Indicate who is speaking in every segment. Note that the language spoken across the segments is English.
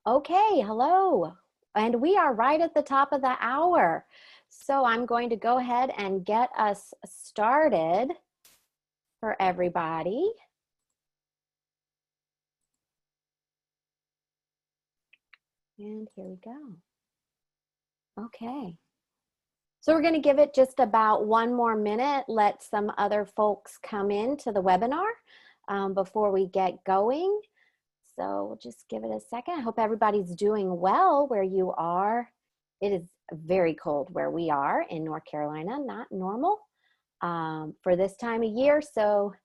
Speaker 1: Okay, hello. And we are right at the top of the hour. So I'm going to go ahead and get us started for everybody. And here we go. Okay. So we're going to give it just about one more minute, let some other folks come into the webinar before we get going. So we'll just give it a second. I hope everybody's doing well where you are. It is very cold where we are in North Carolina, not normal for this time of year. So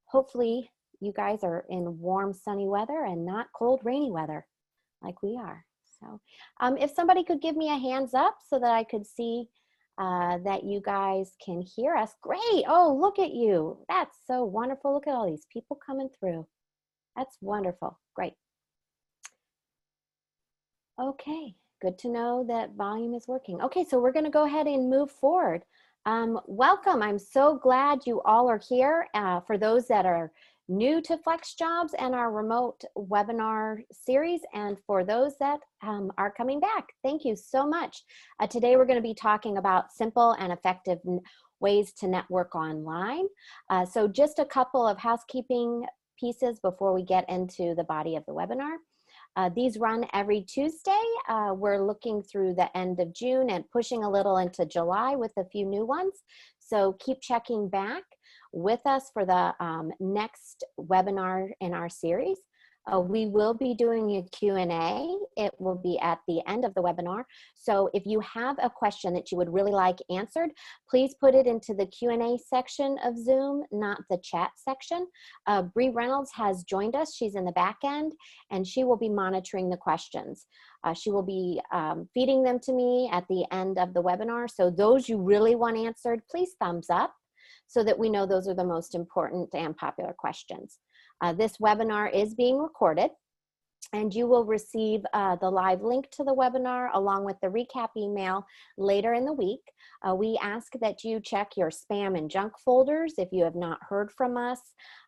Speaker 1: hopefully you guys are in warm, sunny weather and not cold, rainy weather like we are. So if somebody could give me a hands up so that I could see that you guys can hear us. Great. Oh, look at you. That's so wonderful. Look at all these people coming through. That's wonderful. Great. Okay, good to know that volume is working. Okay, so we're going to go ahead and move forward. Welcome. I'm so glad you all are here. For those that are new to FlexJobs and our remote webinar series, and for those that are coming back, thank you so much. Today we're going to be talking about simple and effective ways to network online. So just a couple of housekeeping pieces before we get into the body of the webinar. These run every Tuesday. We're looking through the end of June and pushing a little into July with a few new ones. So keep checking back with us for the next webinar in our series. We will be doing a Q&A. It will be at the end of the webinar. So if you have a question that you would really like answered, please put it into the Q&A section of Zoom, not the chat section. Bree Reynolds has joined us. She's in the back end, and she will be monitoring the questions. She will be feeding them to me at the end of the webinar. So those you really want answered, please thumbs up so that we know those are the most important and popular questions. This webinar is being recorded, and you will receive the live link to the webinar along with the recap email later in the week. We ask that you check your spam and junk folders if you have not heard from us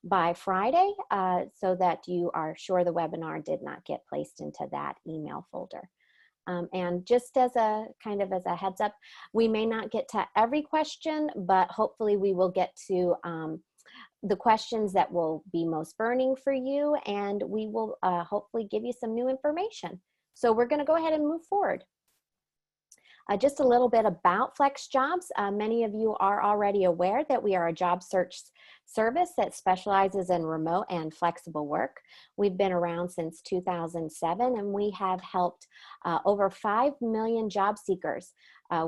Speaker 1: by Friday, so that you are sure the webinar did not get placed into that email folder. And just as a kind of as a heads up, we may not get to every question, but hopefully we will get to the questions that will be most burning for you, and we will hopefully give you some new information. So we're going to go ahead and move forward. Just a little bit about FlexJobs. Many of you are already aware that we are a job search service that specializes in remote and flexible work. We've been around since 2007, and we have helped over 5 million job seekers.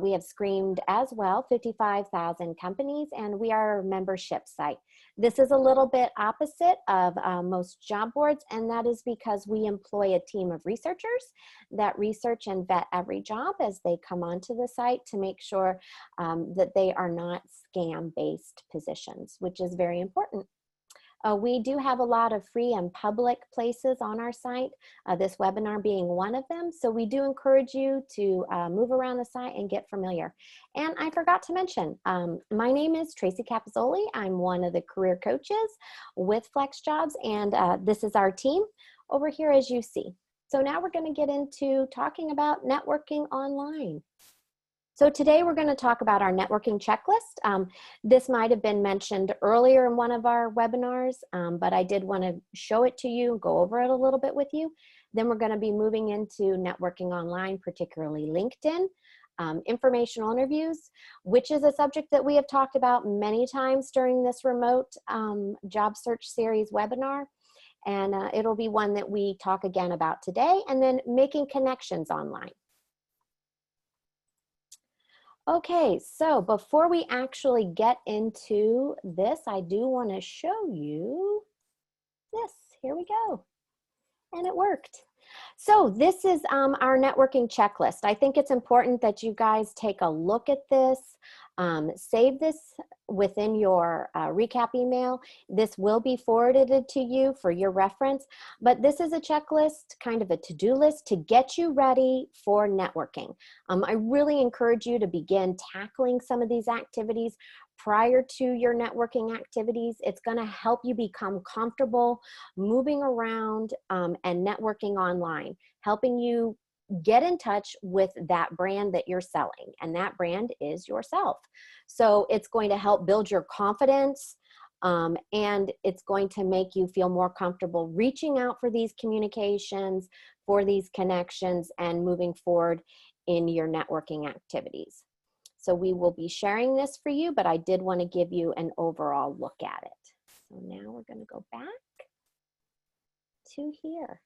Speaker 1: We have screened as well 55,000 companies, and we are a membership site. This is a little bit opposite of most job boards, and that is because we employ a team of researchers that research and vet every job as they come onto the site to make sure that they are not scam-based positions, which is very important. We do have a lot of free and public places on our site, this webinar being one of them. So we do encourage you to move around the site and get familiar. And I forgot to mention, my name is Tracy Capizzoli. I'm one of the career coaches with FlexJobs, and this is our team over here as you see. So now we're going to get into talking about networking online. So today we're going to talk about our networking checklist. This might have been mentioned earlier in one of our webinars, but I did want to show it to you, go over it a little bit with you. Then we're going to be moving into networking online, particularly LinkedIn, informational interviews, which is a subject that we have talked about many times during this remote job search series webinar. And it'll be one that we talk again about today, and then making connections online. Okay, so before we actually get into this, I do want to show you this. Here we go. And it worked. So this is our networking checklist. I think it's important that you guys take a look at this, save this within your recap email. This will be forwarded to you for your reference, but this is a checklist, kind of a to-do list to get you ready for networking. I really encourage you to begin tackling some of these activities prior to your networking activities. It's going to help you become comfortable moving around and networking online, helping you get in touch with that brand that you're selling, and that brand is yourself. So it's going to help build your confidence, and it's going to make you feel more comfortable reaching out for these communications, for these connections, and moving forward in your networking activities. So we will be sharing this for you, but I did want to give you an overall look at it. So now we're going to go back to here.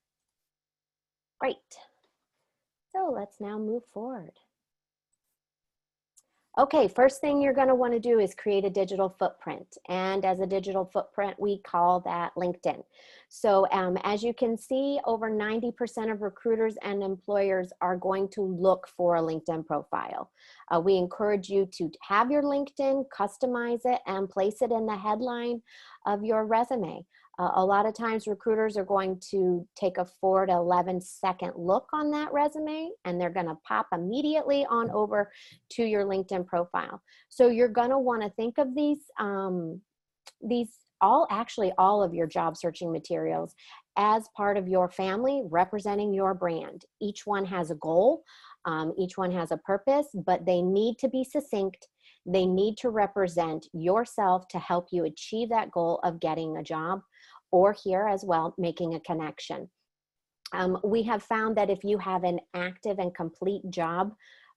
Speaker 1: Great. So let's now move forward. Okay, first thing you're going to want to do is create a digital footprint. And as a digital footprint, we call that LinkedIn. So as you can see, over 90% of recruiters and employers are going to look for a LinkedIn profile. We encourage you to have your LinkedIn, customize it, and place it in the headline of your resume. A lot of times recruiters are going to take a 4 to 11-second look on that resume, and they're going to pop immediately on over to your LinkedIn profile. So you're going to want to think of these all of your job searching materials as part of your family, representing your brand. Each one has a goal, each one has a purpose, but they need to be succinct. They need to represent yourself to help you achieve that goal of getting a job, or here as well, making a connection. We have found that if you have an active and complete job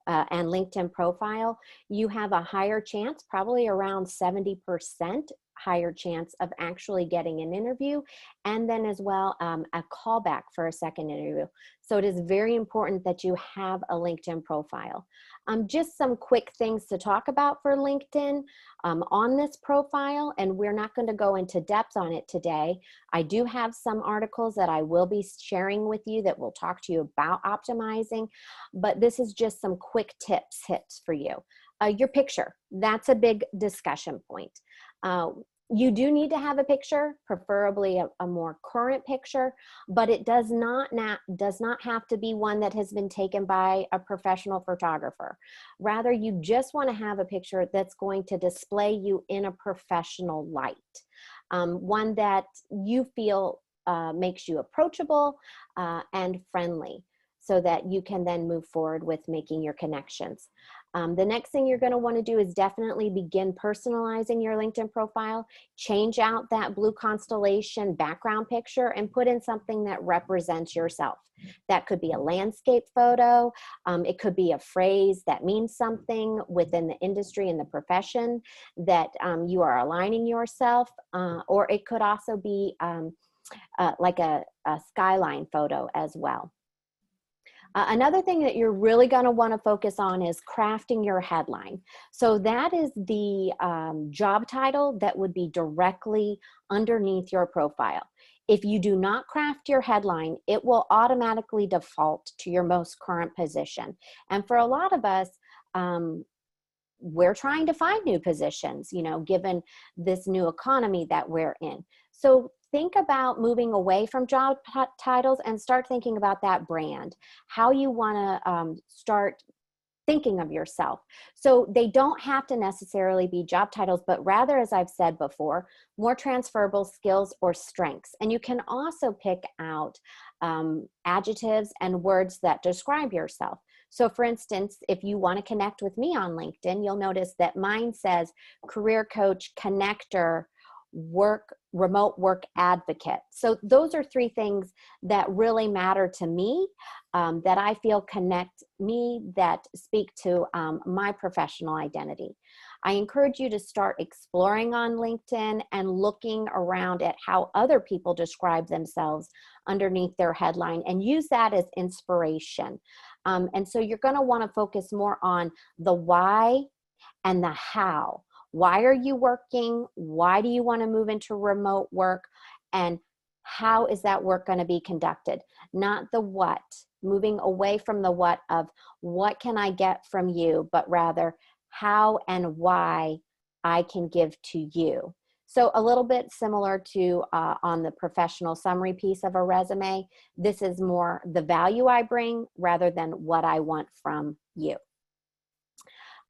Speaker 1: and LinkedIn profile, you have a higher chance, probably around 70% higher chance of actually getting an interview, and then as well a callback for a second interview. So it is very important that you have a LinkedIn profile. Just some quick things to talk about for LinkedIn on this profile, and we're not going to go into depth on it today. I do have some articles that I will be sharing with you that will talk to you about optimizing, but this is just some quick tips for you. Your picture, that's a big discussion point. You do need to have a picture, preferably a more current picture, but it does not have to be one that has been taken by a professional photographer. Rather, you just want to have a picture that's going to display you in a professional light, one that you feel makes you approachable and friendly, so that you can then move forward with making your connections. The next thing you're going to want to do is definitely begin personalizing your LinkedIn profile. Change out that blue constellation background picture and put in something that represents yourself. That could be a landscape photo. It could be a phrase that means something within the industry and the profession that you are aligning yourself, or it could also be like a skyline photo as well. Another thing that you're really going to want to focus on is crafting your headline. So that is the job title that would be directly underneath your profile. If you do not craft your headline, it will automatically default to your most current position. And for a lot of us, we're trying to find new positions, given this new economy that we're in. So think about moving away from job titles and start thinking about that brand, how you want to start thinking of yourself. So they don't have to necessarily be job titles, but rather, as I've said before, more transferable skills or strengths. And you can also pick out adjectives and words that describe yourself. So for instance, if you want to connect with me on LinkedIn, you'll notice that mine says career coach, connector, remote work advocate. So those are 3 things that really matter to me, that I feel connect me, that speak to my professional identity. I encourage you to start exploring on LinkedIn and looking around at how other people describe themselves underneath their headline and use that as inspiration. And so you're going to want to focus more on the why and the how. Why are you working? Why do you want to move into remote work? And how is that work going to be conducted? Not the what, moving away from the what of what can I get from you, but rather how and why I can give to you. So a little bit similar to on the professional summary piece of a resume, this is more the value I bring rather than what I want from you.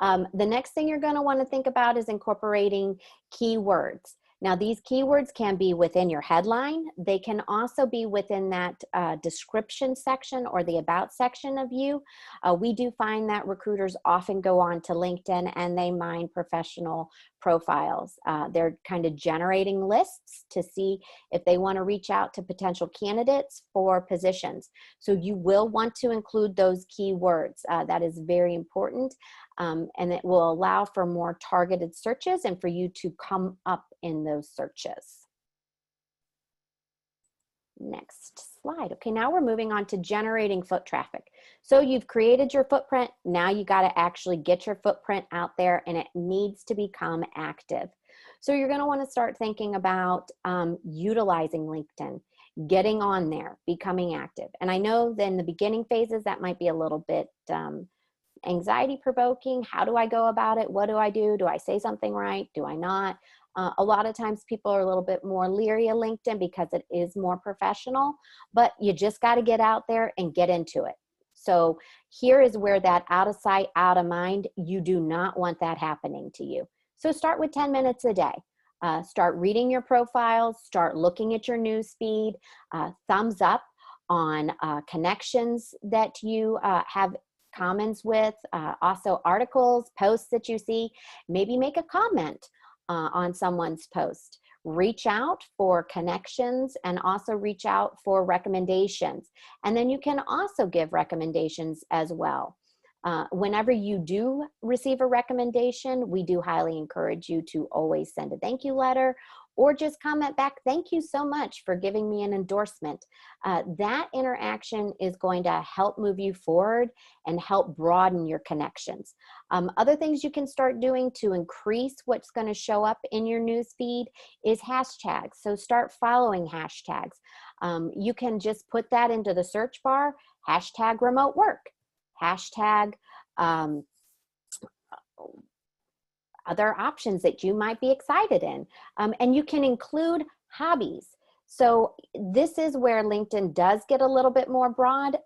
Speaker 1: The next thing you're going to want to think about is incorporating keywords. Now, these keywords can be within your headline. They can also be within that description section or the about section of you. We do find that recruiters often go on to LinkedIn and they mine professional profiles. They're kind of generating lists to see if they want to reach out to potential candidates for positions. So you will want to include those keywords. That is very important. And it will allow for more targeted searches and for you to come up in those searches. Next slide. Okay, now we're moving on to generating foot traffic. So you've created your footprint. Now you got to actually get your footprint out there and it needs to become active. So you're going to want to start thinking about utilizing LinkedIn, getting on there, becoming active. And I know that in the beginning phases that might be a little bit anxiety provoking. How do I go about it? What do I do? Do I say something right? Do I not? A lot of times people are a little bit more leery of LinkedIn because it is more professional, but you just got to get out there and get into it. So here is where that out of sight, out of mind, you do not want that happening to you. So start with 10 minutes a day. Start reading your profiles, start looking at your news feed, thumbs up on connections that you have comments with, also articles, posts that you see. Maybe make a comment on someone's post. Reach out for connections and also reach out for recommendations. And then you can also give recommendations as well. Whenever you do receive a recommendation, we do highly encourage you to always send a thank you letter or just comment back, thank you so much for giving me an endorsement. That interaction is going to help move you forward and help broaden your connections. Other things you can start doing to increase what's going to show up in your news feed is hashtags. So start following hashtags. You can just put that into the search bar, hashtag remote work, hashtag other options that you might be excited in. And you can include hobbies. So this is where LinkedIn does get a little bit more broad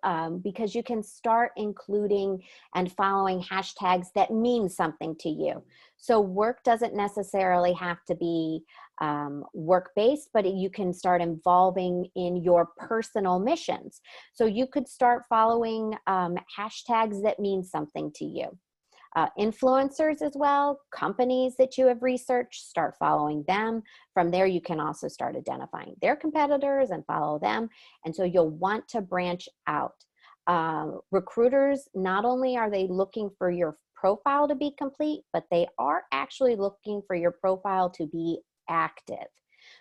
Speaker 1: because you can start including and following hashtags that mean something to you. So work doesn't necessarily have to be work-based, but you can start involving in your personal missions. So you could start following hashtags that mean something to you. Influencers as well, companies that you have researched, start following them. From there, you can also start identifying their competitors and follow them. And so you'll want to branch out. Recruiters, not only are they looking for your profile to be complete, but they are actually looking for your profile to be active.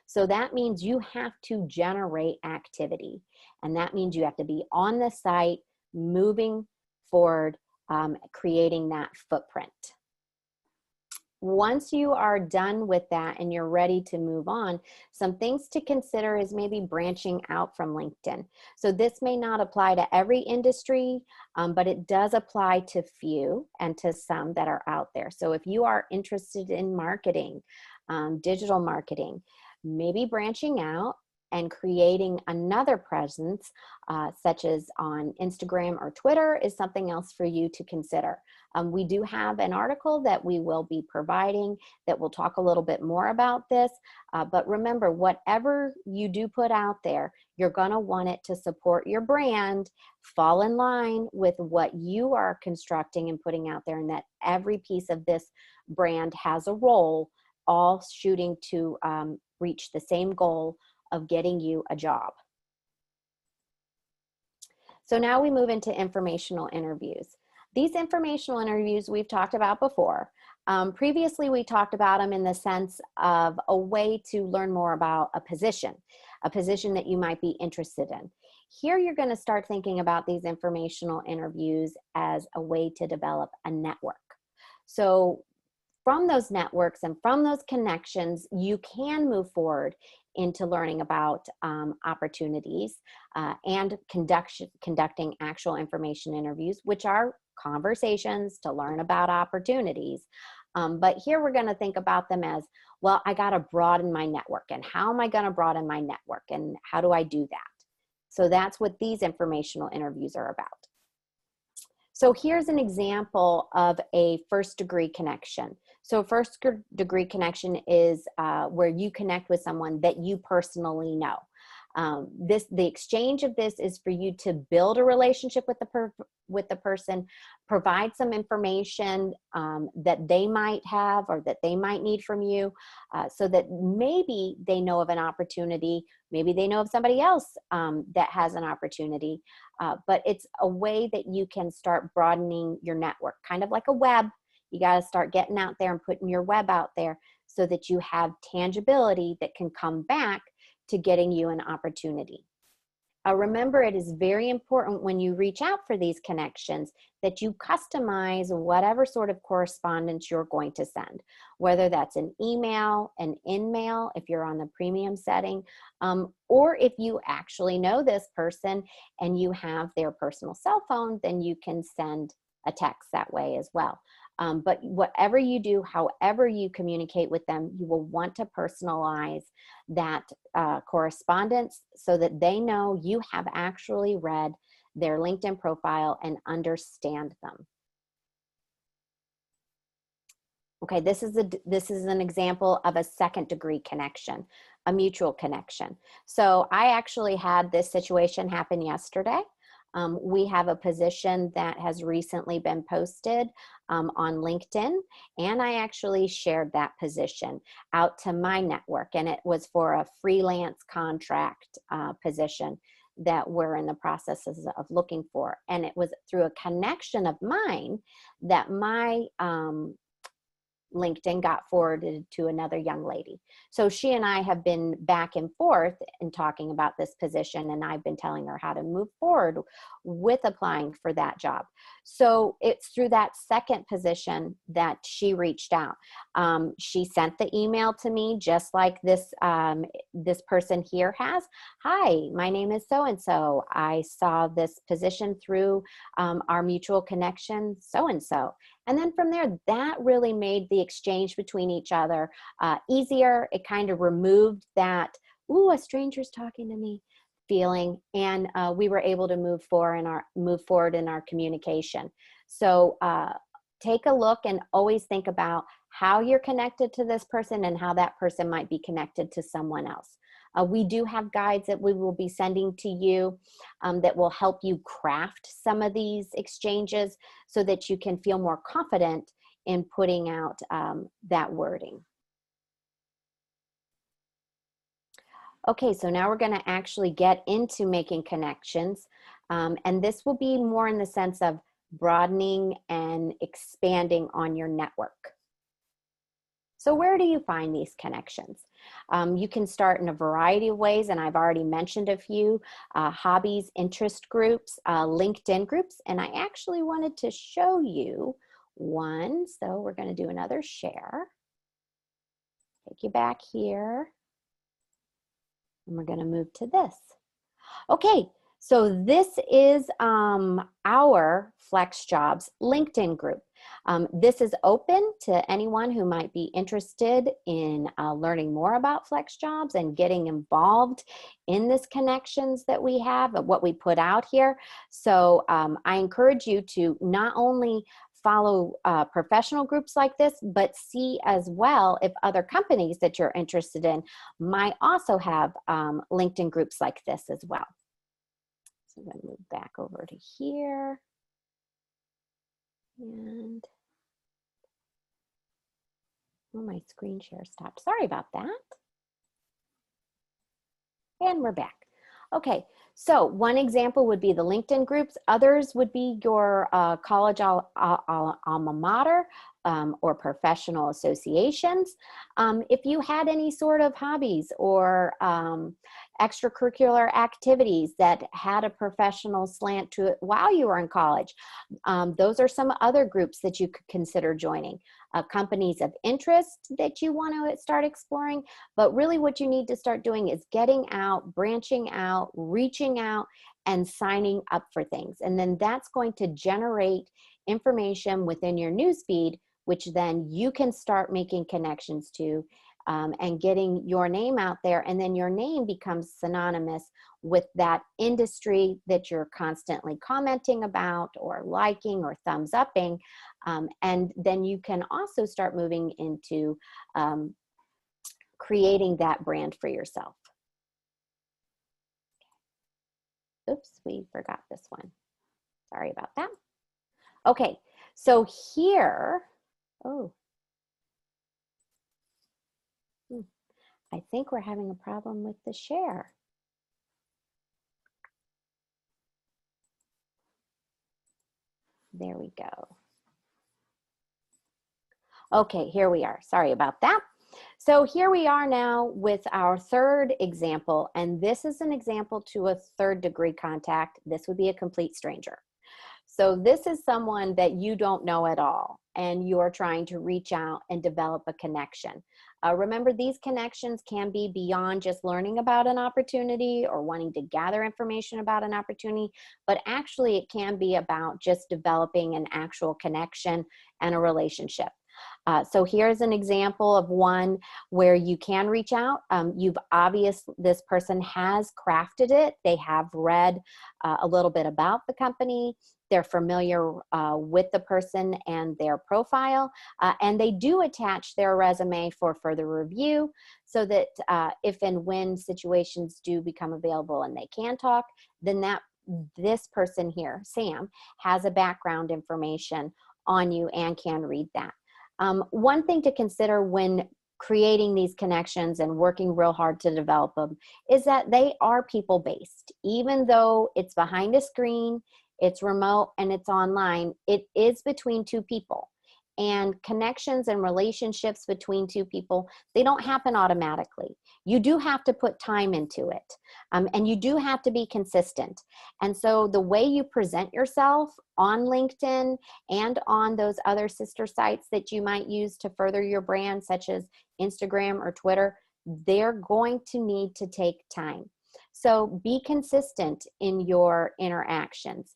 Speaker 1: So that means you have to generate activity. And that means you have to be on the site, moving forward, creating that footprint. Once you are done with that and you're ready to move on, some things to consider is maybe branching out from LinkedIn. So this may not apply to every industry, but it does apply to few and to some that are out there. So if you are interested in marketing, digital marketing, maybe branching out and creating another presence, such as on Instagram or Twitter, is something else for you to consider. We do have an article that we will be providing that will talk a little bit more about this, but remember, whatever you do put out there, you're gonna want it to support your brand, fall in line with what you are constructing and putting out there, and that every piece of this brand has a role, all shooting to reach the same goal of getting you a job. So now we move into informational interviews. These informational interviews we've talked about before. Previously, we talked about them in the sense of a way to learn more about a position that you might be interested in. Here, you're going to start thinking about these informational interviews as a way to develop a network. So from those networks and from those connections, you can move forward into learning about opportunities and conducting actual information interviews, which are conversations to learn about opportunities. But here we're going to think about them as, well, I got to broaden my network. And how am I going to broaden my network? And how do I do that? So that's what these informational interviews are about. So here's an example of a first degree connection. So first degree connection is where you connect with someone that you personally know. The exchange of this is for you to build a relationship with the person, provide some information that they might have or that they might need from you, so that maybe they know of an opportunity, maybe they know of somebody else that has an opportunity, but it's a way that you can start broadening your network, kind of like a web. You got to start getting out there and putting your web out there so that you have tangibility that can come back to getting you an opportunity. Remember, it is very important when you reach out for these connections that you customize whatever sort of correspondence you're going to send, whether that's an email, an in-mail, if you're on the premium setting, or if you actually know this person and you have their personal cell phone, then you can send a text that way as well. But whatever you do, however you communicate with them, you will want to personalize that correspondence so that they know you have actually read their LinkedIn profile and understand them. Okay, this is an example of a second degree connection, a mutual connection. So I actually had this situation happen yesterday. We have a position that has recently been posted on LinkedIn, and I actually shared that position out to my network, and it was for a freelance contract position that we're in the processes of looking for. And it was through a connection of mine that my LinkedIn got forwarded to another young lady. So she and I have been back and forth in talking about this position, and I've been telling her how to move forward with applying for that job. So it's through that second position that she reached out. She sent the email to me just like this, this person here has. Hi, my name is so-and-so. I saw this position through our mutual connection, so-and-so. And then from there, that really made the exchange between each other easier. It kind of removed that, ooh, a stranger's talking to me feeling, and we were able to move forward in our communication. So take a look and always think about how you're connected to this person and how that person might be connected to someone else. We do have guides that we will be sending to you that will help you craft some of these exchanges so that you can feel more confident in putting out that wording. Okay, so now we're going to actually get into making connections, and this will be more in the sense of broadening and expanding on your network. So where do you find these connections? You can start in a variety of ways, and I've already mentioned a few: hobbies, interest groups, LinkedIn groups, and I actually wanted to show you one. So we're going to do another share. Take you back here, and we're going to move to this. Okay, so this is our FlexJobs LinkedIn group. This is open to anyone who might be interested in learning more about FlexJobs and getting involved in this connections that we have, what we put out here. So I encourage you to not only follow professional groups like this, but see as well if other companies that you're interested in might also have LinkedIn groups like this as well. So I'm going to move back over to here. And oh, my screen share stopped. Sorry about that. And we're back. Okay, so one example would be the LinkedIn groups. Others would be your college alma mater or professional associations. If you had any sort of hobbies or extracurricular activities that had a professional slant to it while you were in college, those are some other groups that you could consider joining. Companies of interest that you want to start exploring, but really what you need to start doing is getting out, branching out, reaching out, and signing up for things. And then that's going to generate information within your newsfeed, which then you can start making connections to and getting your name out there. And then your name becomes synonymous with that industry that you're constantly commenting about or liking or thumbs upping. And then you can also start moving into creating that brand for yourself. Oops, we forgot this one. Sorry about that. Okay, so here, I think we're having a problem with the share. There we go. Okay, here we are. Sorry about that. So here we are now with our third example, and this is an example to a third-degree contact. This would be a complete stranger. So this is someone that you don't know at all, and you're trying to reach out and develop a connection. Remember, these connections can be beyond just learning about an opportunity or wanting to gather information about an opportunity, but actually it can be about just developing an actual connection and a relationship. So here's an example of one where you can reach out. This person has crafted it. They have read a little bit about the company. They're familiar with the person and their profile, and they do attach their resume for further review so that if and when situations do become available and they can talk, then this person here, Sam, has a background information on you and can read that. One thing to consider when creating these connections and working real hard to develop them is that they are people-based. Even though it's behind a screen, it's remote, and it's online, it is between two people. And connections and relationships between two people, they don't happen automatically. You do have to put time into it, and you do have to be consistent. And so the way you present yourself on LinkedIn and on those other sister sites that you might use to further your brand, such as Instagram or Twitter, they're going to need to take time. So be consistent in your interactions.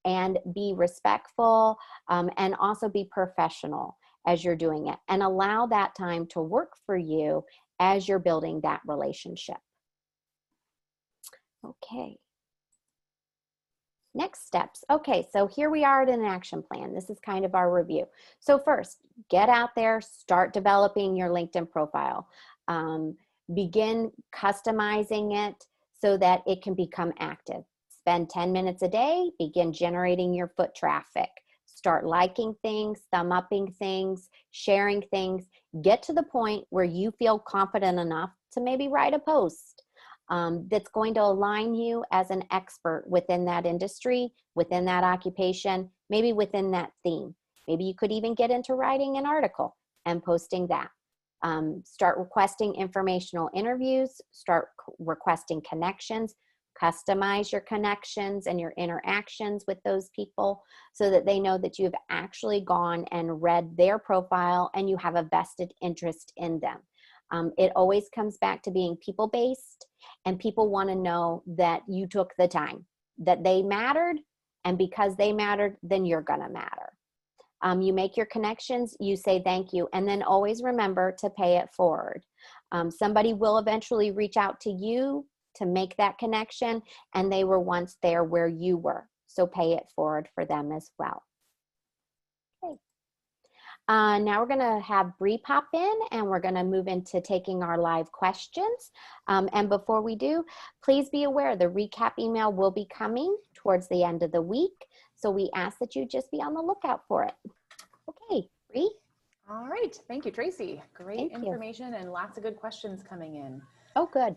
Speaker 1: And be respectful, and also be professional as you're doing it, and allow that time to work for you as you're building that relationship. Okay. Next steps. Okay, so here we are at an action plan. This is kind of our review. So first, get out there, start developing your LinkedIn profile. Begin customizing it so that it can become active. Spend 10 minutes a day, begin generating your foot traffic. Start liking things, thumb upping things, sharing things. Get to the point where you feel confident enough to maybe write a post that's going to align you as an expert within that industry, within that occupation, maybe within that theme. Maybe you could even get into writing an article and posting that. Start requesting informational interviews, start requesting connections. Customize your connections and your interactions with those people so that they know that you've actually gone and read their profile and you have a vested interest in them. It always comes back to being people-based, and people want to know that you took the time, that they mattered, and because they mattered, then you're going to matter. You make your connections, you say thank you, and then always remember to pay it forward. Somebody will eventually reach out to you to make that connection, and they were once there where you were. So pay it forward for them as well. Okay. Now we're going to have Bree pop in, and we're going to move into taking our live questions. And before we do, please be aware the recap email will be coming towards the end of the week. So we ask that you just be on the lookout for it. Okay, Bree.
Speaker 2: All right. Thank you, Tracy. Great information and lots of good questions coming in.
Speaker 1: Oh, good.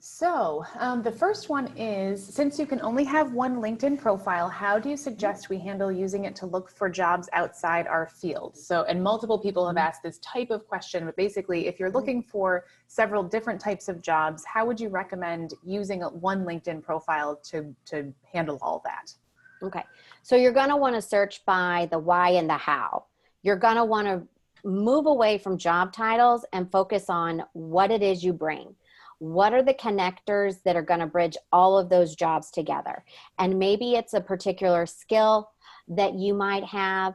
Speaker 2: So the first one is, since you can only have one LinkedIn profile, how do you suggest we handle using it to look for jobs outside our field? So, and multiple people have asked this type of question, but basically if you're looking for several different types of jobs, how would you recommend using one LinkedIn profile to handle all that?
Speaker 1: Okay, so you're going to want to search by the why and the how. You're going to want to move away from job titles and focus on what it is you bring. What are the connectors that are going to bridge all of those jobs together? And maybe it's a particular skill that you might have,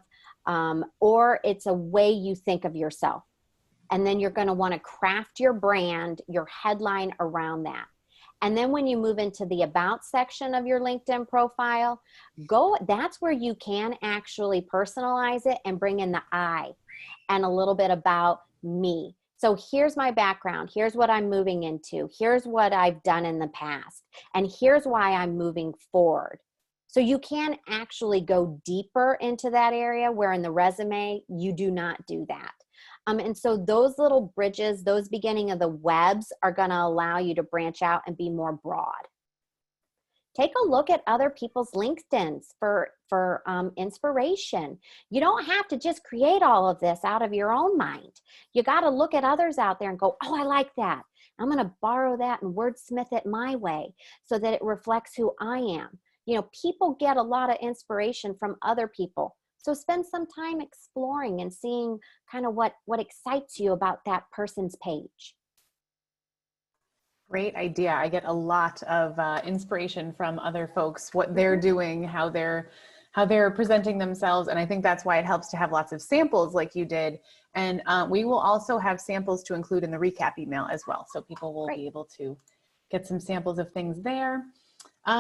Speaker 1: or it's a way you think of yourself. And then you're going to want to craft your brand, your headline around that. And then when you move into the about section of your LinkedIn profile, that's where you can actually personalize it and bring in the I and a little bit about me. So here's my background. Here's what I'm moving into. Here's what I've done in the past. And here's why I'm moving forward. So you can actually go deeper into that area where in the resume, you do not do that. And so those little bridges, those beginning of the webs are going to allow you to branch out and be more broad. Take a look at other people's LinkedIns for inspiration. You don't have to just create all of this out of your own mind. You got to look at others out there and go, oh, I like that. I'm going to borrow that and wordsmith it my way so that it reflects who I am. You know, people get a lot of inspiration from other people. So spend some time exploring and seeing kind of what excites you about that person's page.
Speaker 2: Great idea. I get a lot of inspiration from other folks, what they're doing, how they're presenting themselves. And I think that's why it helps to have lots of samples like you did. And we will also have samples to include in the recap email as well. So people will be able to get some samples of things there.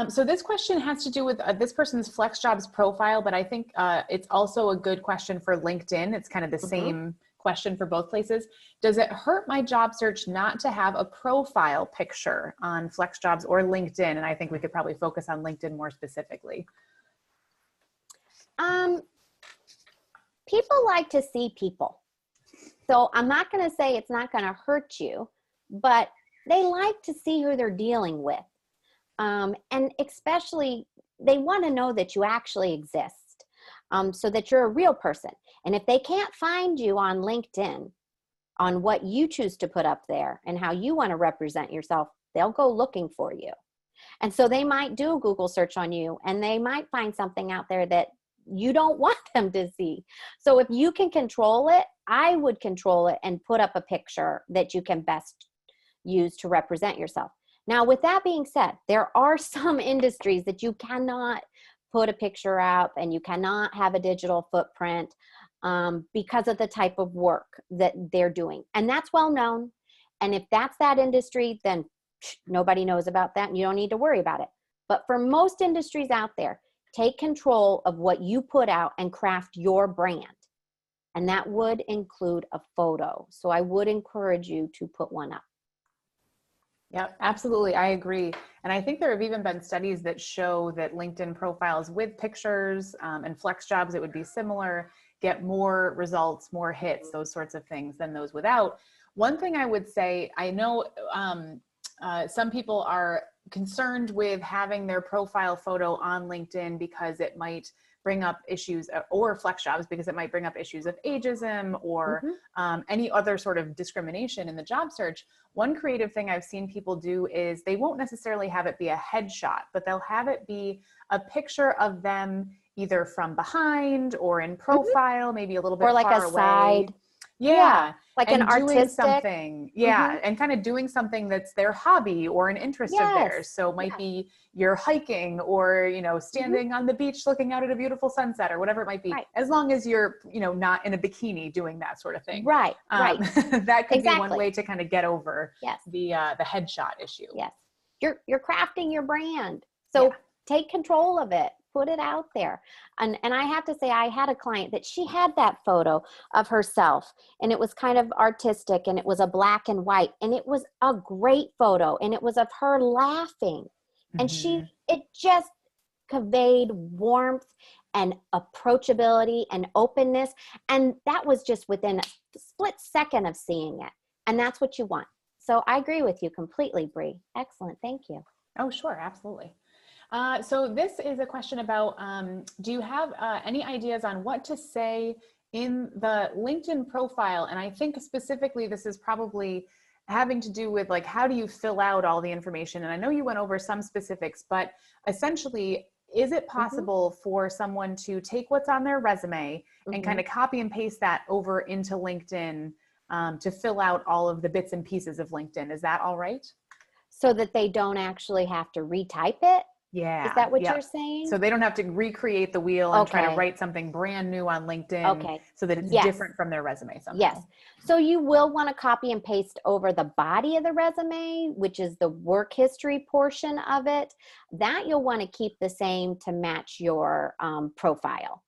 Speaker 2: So this question has to do with this person's FlexJobs profile, but I think it's also a good question for LinkedIn. It's kind of the same question for both places. Does it hurt my job search not to have a profile picture on FlexJobs or LinkedIn? And I think we could probably focus on LinkedIn more specifically.
Speaker 1: People like to see people. So I'm not going to say it's not going to hurt you, but they like to see who they're dealing with. And especially, they want to know that you actually exist, so that you're a real person. And if they can't find you on LinkedIn, on what you choose to put up there and how you want to represent yourself, they'll go looking for you. And so they might do a Google search on you, and they might find something out there that you don't want them to see. So if you can control it, I would control it and put up a picture that you can best use to represent yourself. Now, with that being said, there are some industries that you cannot put a picture up and you cannot have a digital footprint because of the type of work that they're doing. And that's well known. And if that's that industry, then nobody knows about that and you don't need to worry about it. But for most industries out there, take control of what you put out and craft your brand. And that would include a photo. So I would encourage you to put one up.
Speaker 2: Yeah, absolutely. I agree. And I think there have even been studies that show that LinkedIn profiles with pictures and FlexJobs, it would be similar, get more results, more hits, those sorts of things than those without. One thing I would say, I know some people are concerned with having their profile photo on LinkedIn because it might bring up issues, or FlexJobs because it might bring up issues of ageism or any other sort of discrimination in the job search. One creative thing I've seen people do is they won't necessarily have it be a headshot, but they'll have it be a picture of them either from behind or in profile, maybe a little bit
Speaker 1: or like
Speaker 2: far
Speaker 1: a
Speaker 2: away.
Speaker 1: side.
Speaker 2: Yeah.
Speaker 1: Like
Speaker 2: and
Speaker 1: an
Speaker 2: doing
Speaker 1: artistic
Speaker 2: something, and kind of doing something that's their hobby or an interest of theirs. So it might be you're hiking or, you know, standing on the beach looking out at a beautiful sunset or whatever it might be, as long as you're, you know, not in a bikini doing that sort of thing.
Speaker 1: Right.
Speaker 2: That could be one way to kind of get over the headshot issue.
Speaker 1: Yes. You're crafting your brand. So take control of it. Put it out there. And I have to say, I had a client that she had that photo of herself and it was kind of artistic and it was a black and white and it was a great photo and it was of her laughing. And it just conveyed warmth and approachability and openness. And that was just within a split second of seeing it. And that's what you want. So I agree with you completely, Bree. Excellent. Thank you.
Speaker 2: Oh, sure. Absolutely. So this is a question about, do you have any ideas on what to say in the LinkedIn profile? And I think specifically this is probably having to do with like, how do you fill out all the information? And I know you went over some specifics, but essentially, is it possible for someone to take what's on their resume and kind of copy and paste that over into LinkedIn to fill out all of the bits and pieces of LinkedIn? Is that all right?
Speaker 1: So that they don't actually have to retype it? Is
Speaker 2: Yeah.
Speaker 1: that what you're
Speaker 2: Yep.
Speaker 1: saying?
Speaker 2: So they don't have to recreate the wheel and try to
Speaker 1: Okay.
Speaker 2: write something brand new on LinkedIn
Speaker 1: Okay.
Speaker 2: so that it's
Speaker 1: Yes.
Speaker 2: different from their resume
Speaker 1: Yes.
Speaker 2: somehow.
Speaker 1: So you will want to copy and paste over the body of the resume, which is the work history portion of it. That you'll want to keep the same to match your profile.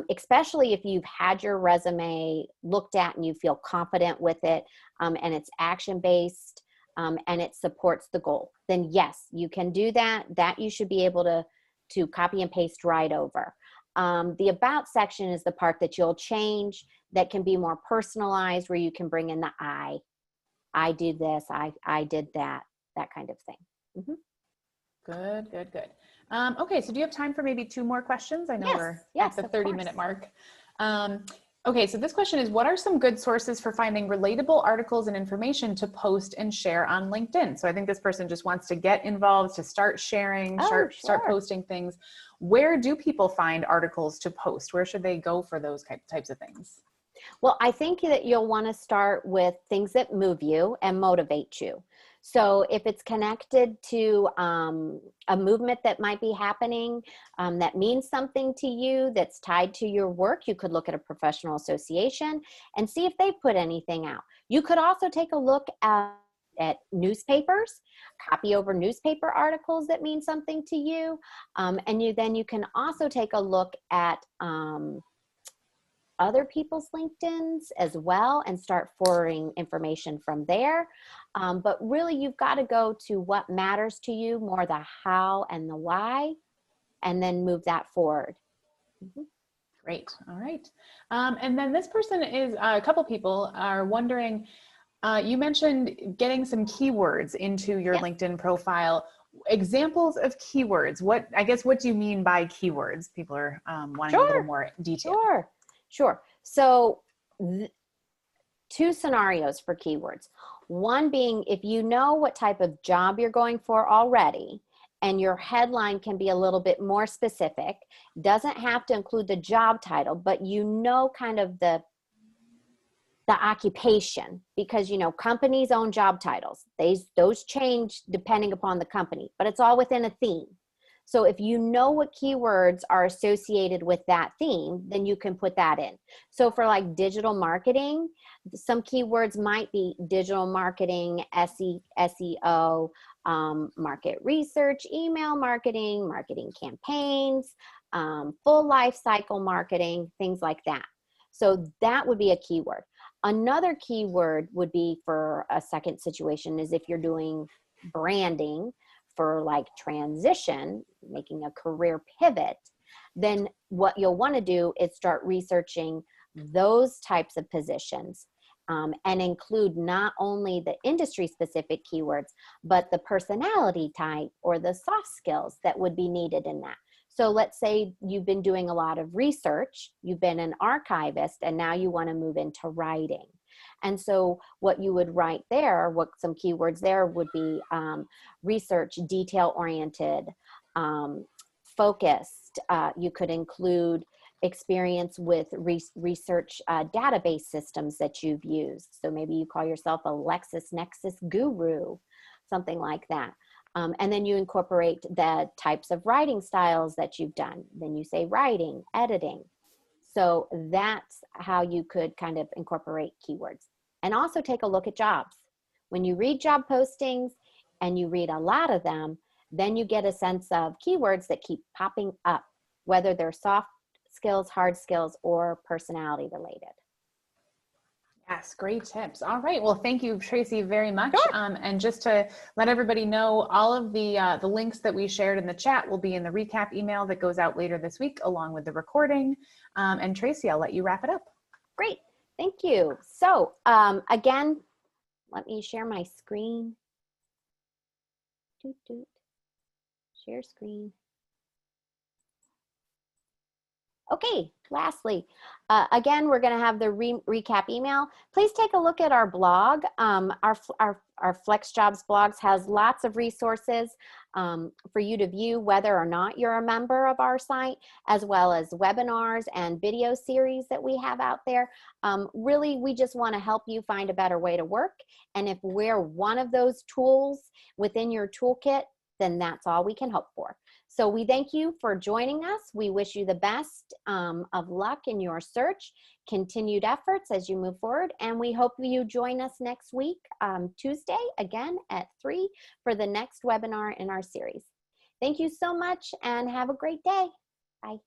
Speaker 1: Especially if you've had your resume looked at and you feel confident with it, and it's action-based, and it supports the goal, then yes, you can do that. That you should be able to copy and paste right over. The about section is the part that you'll change, that can be more personalized, where you can bring in the I did this, I did that, that kind of thing. Mm-hmm.
Speaker 2: Good, good, good. Okay, so do you have time for maybe 2 more questions? I know
Speaker 1: Yes,
Speaker 2: we're
Speaker 1: yes,
Speaker 2: at the
Speaker 1: of
Speaker 2: 30-minute
Speaker 1: course.
Speaker 2: mark. Okay, so this question is, what are some good sources for finding relatable articles and information to post and share on LinkedIn? So I think this person just wants to get involved, to start sharing,
Speaker 1: Oh,
Speaker 2: start
Speaker 1: sure.
Speaker 2: posting things. Where do people find articles to post? Where should they go for those types of things?
Speaker 1: Well, I think that you'll want to start with things that move you and motivate you. So if it's connected to a movement that might be happening, that means something to you, that's tied to your work, you could look at a professional association and see if they put anything out. You could also take a look at newspapers, copy over newspaper articles that mean something to you. And then you can also take a look at other people's LinkedIn's as well and start forwarding information from there. But really, you've got to go to what matters to you, more the how and the why, and then move that forward. Mm-hmm.
Speaker 2: Great. All right. And then this person is, a couple people are wondering, you mentioned getting some keywords into your
Speaker 1: Yes.
Speaker 2: LinkedIn profile. Examples of keywords. What do you mean by keywords? People are wanting a little
Speaker 1: Sure.
Speaker 2: more detail.
Speaker 1: Sure. Sure. So, 2 scenarios for keywords. One being, if you know what type of job you're going for already, and your headline can be a little bit more specific, doesn't have to include the job title, but you know kind of the occupation, because companies own job titles. Those change depending upon the company, but it's all within a theme. So if you know what keywords are associated with that theme, then you can put that in. So for like digital marketing, some keywords might be digital marketing, SEO, market research, email marketing, marketing campaigns, full life cycle marketing, things like that. So that would be a keyword. Another keyword would be, for a second situation, is if you're doing branding for like transition, making a career pivot, then what you'll want to do is start researching those types of positions, and include not only the industry specific keywords, but the personality type or the soft skills that would be needed in that. So let's say you've been doing a lot of research, you've been an archivist, and now you want to move into writing. And so what you would write there, what some keywords there would be, research, detail-oriented, focused. You could include experience with research database systems that you've used. So maybe you call yourself a LexisNexis guru, something like that. And then you incorporate the types of writing styles that you've done. Then you say writing, editing. So that's how you could kind of incorporate keywords. And also take a look at jobs. When you read job postings and you read a lot of them, then you get a sense of keywords that keep popping up, whether they're soft skills, hard skills, or personality related.
Speaker 2: Yes, great tips. All right. Well, thank you, Tracy, very much.
Speaker 1: Sure.
Speaker 2: And just to let everybody know, all of the links that we shared in the chat will be in the recap email that goes out later this week, along with the recording. And Tracy, I'll let you wrap it up.
Speaker 1: Great. Thank you. So again, let me share my screen. Doot, doot. Share screen. Okay, lastly, again, we're going to have the recap email. Please take a look at our blog. Our FlexJobs blogs has lots of resources for you to view, whether or not you're a member of our site, as well as webinars and video series that we have out there. Really, we just want to help you find a better way to work. And if we're one of those tools within your toolkit, then that's all we can hope for. So we thank you for joining us. We wish you the best of luck in your search, continued efforts as you move forward, and we hope you join us next week, Tuesday, again at 3 for the next webinar in our series. Thank you so much and have a great day. Bye.